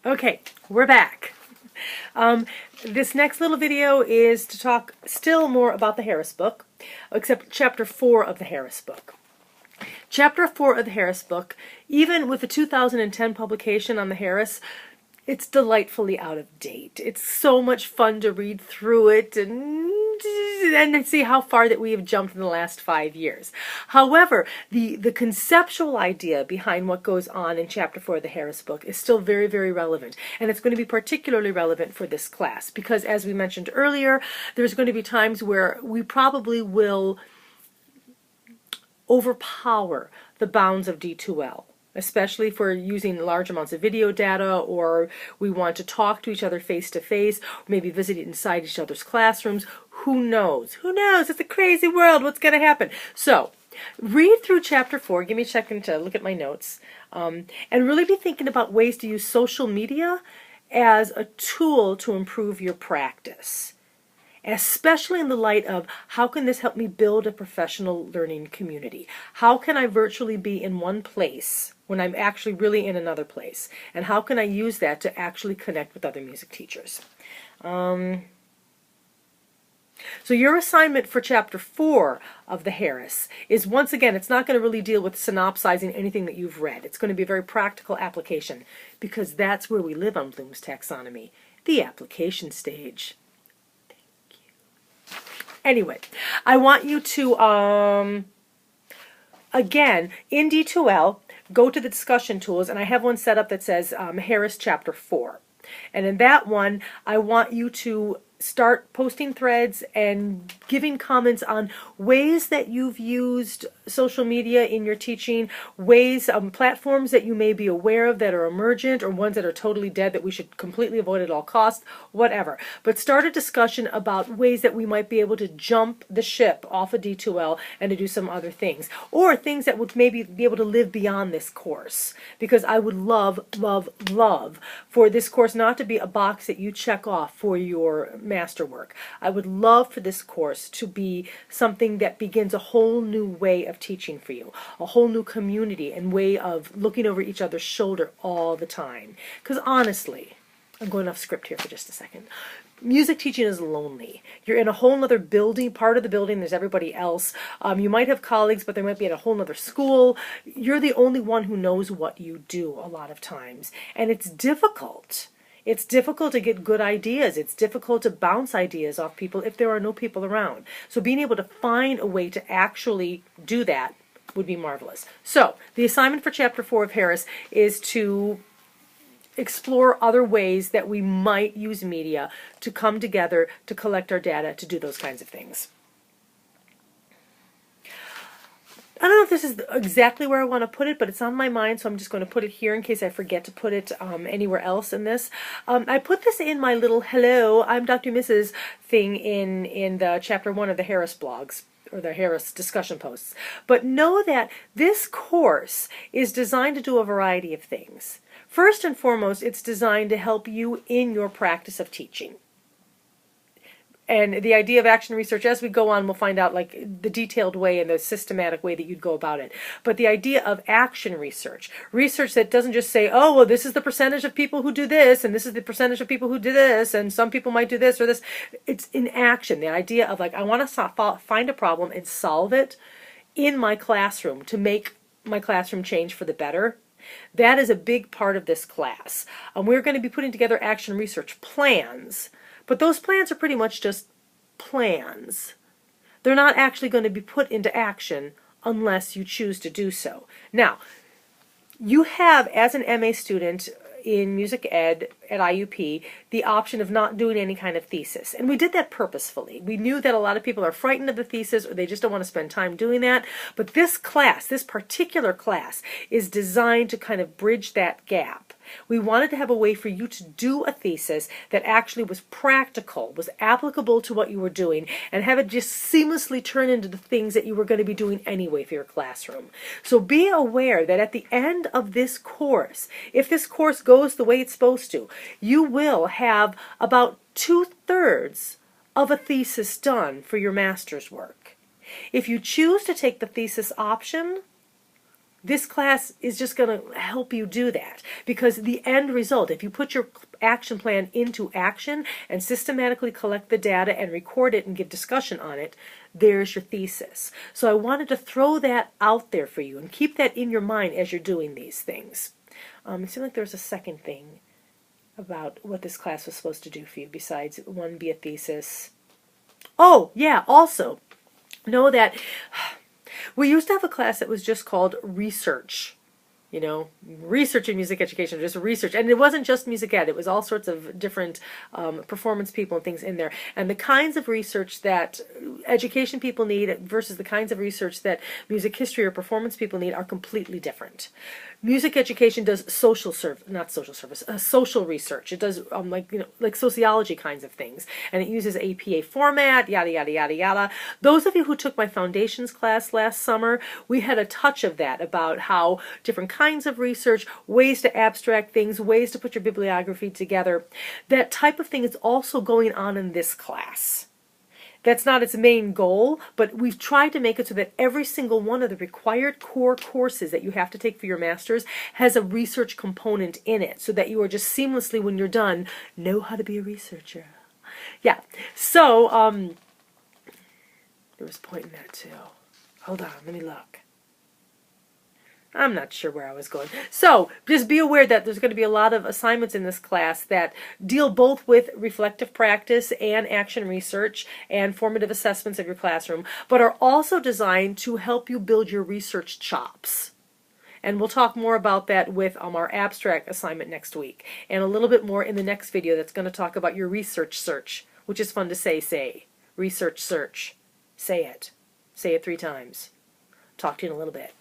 Okay, we're back. This next little video is to talk still more about the Harris book, except chapter 4 of the Harris book. Chapter 4 of the Harris book, even with the 2010 publication on the Harris, it's delightfully out of date. It's so much fun to read through it and see how far that we have jumped in the last 5 years. However, the conceptual idea behind what goes on in chapter 4 of the Harris book is still very, very relevant. And it's going to be particularly relevant for this class because, as we mentioned earlier, there's going to be times where we probably will overpower the bounds of D2L. Especially if we're using large amounts of video data, or we want to talk to each other face to face, maybe visit inside each other's classrooms. Who knows? Who knows? It's a crazy world. What's going to happen? So, read through chapter 4. Give me a second to look at my notes. And really be thinking about ways to use social media as a tool to improve your practice. Especially in the light of how can this help me build a professional learning community? How can I virtually be in one place when I'm actually really in another place? And how can I use that to actually connect with other music teachers? So your assignment for chapter 4 of the Harris is, once again, it's not going to really deal with synopsizing anything that you've read. It's going to be a very practical application because that's where we live on Bloom's taxonomy, the application stage. Anyway, I want you to, again, in D2L, go to the discussion tools, and I have one set up that says Harris Chapter 4. And in that one, I want you to start posting threads and giving comments on ways that you've used social media in your teaching, ways, platforms that you may be aware of that are emergent or ones that are totally dead that we should completely avoid at all costs, whatever. But start a discussion about ways that we might be able to jump the ship off of D2L and to do some other things, or things that would maybe be able to live beyond this course. Because I would love, love, love for this course not to be a box that you check off for your masterwork. I would love for this course to be something that begins a whole new way of teaching for you, a whole new community and way of looking over each other's shoulder all the time. Because honestly, I'm going off script here for just a second. Music teaching is lonely. You're in a whole other building, part of the building, there's everybody else. You might have colleagues, but they might be at a whole other school. You're the only one who knows what you do a lot of times. And it's difficult. It's difficult to get good ideas. It's difficult to bounce ideas off people if there are no people around. So being able to find a way to actually do that would be marvelous. So the assignment for Chapter 4 of Harris is to explore other ways that we might use media to come together, to collect our data, to do those kinds of things. I don't know if this is exactly where I want to put it, but it's on my mind, so I'm just going to put it here in case I forget to put it anywhere else in this. I put this in my little hello, I'm Dr. Mrs. thing in the chapter 1 of the Harris blogs, or the Harris discussion posts. But know that this course is designed to do a variety of things. First and foremost, it's designed to help you in your practice of teaching. And the idea of action research, as we go on, we'll find out like the detailed way and the systematic way that you'd go about it. But the idea of action research, research that doesn't just say, oh, well, this is the percentage of people who do this, and this is the percentage of people who do this, and some people might do this or this. It's in action. The idea of like, I want to find a problem and solve it in my classroom to make my classroom change for the better. That is a big part of this class. We're going to be putting together action research plans. But those plans are pretty much just plans. They're not actually going to be put into action unless you choose to do so. Now, you have, as an MA student in music ed at IUP, the option of not doing any kind of thesis. And we did that purposefully. We knew that a lot of people are frightened of the thesis or they just don't want to spend time doing that. But this class, this particular class, is designed to kind of bridge that gap. We wanted to have a way for you to do a thesis that actually was practical, was applicable to what you were doing, and have it just seamlessly turn into the things that you were going to be doing anyway for your classroom. So be aware that at the end of this course, if this course goes the way it's supposed to, you will have about 2/3 of a thesis done for your master's work. If you choose to take the thesis option, This class is just going to help you do that, because the end result, if you put your action plan into action and systematically collect the data and record it and give discussion on it, there's your thesis. So I wanted to throw that out there for you and keep that in your mind as you're doing these things. It seemed like there was a second thing about what this class was supposed to do for you besides one, be a thesis. Oh, yeah, also know that we used to have a class that was just called research. Research in music education, just research. And it wasn't just music ed, it was all sorts of different performance people and things in there. And the kinds of research that education people need versus the kinds of research that music history or performance people need are completely different. Music education does social research. It does like sociology kinds of things, and it uses APA format, yada yada yada yada. Those of you who took my foundations class last summer, we had a touch of that about how different kinds of research, ways to abstract things, ways to put your bibliography together. That type of thing is also going on in this class. That's not its main goal, but we've tried to make it so that every single one of the required core courses that you have to take for your master's has a research component in it, so that you are just seamlessly, when you're done, know how to be a researcher. Yeah, so there was a point in that too. Hold on, let me look. I'm not sure where I was going. So just be aware that there's going to be a lot of assignments in this class that deal both with reflective practice and action research and formative assessments of your classroom, but are also designed to help you build your research chops. And we'll talk more about that with our abstract assignment next week, and a little bit more in the next video that's going to talk about your research search, which is fun to say. Research search. Say it. Say it 3 times. Talk to you in a little bit.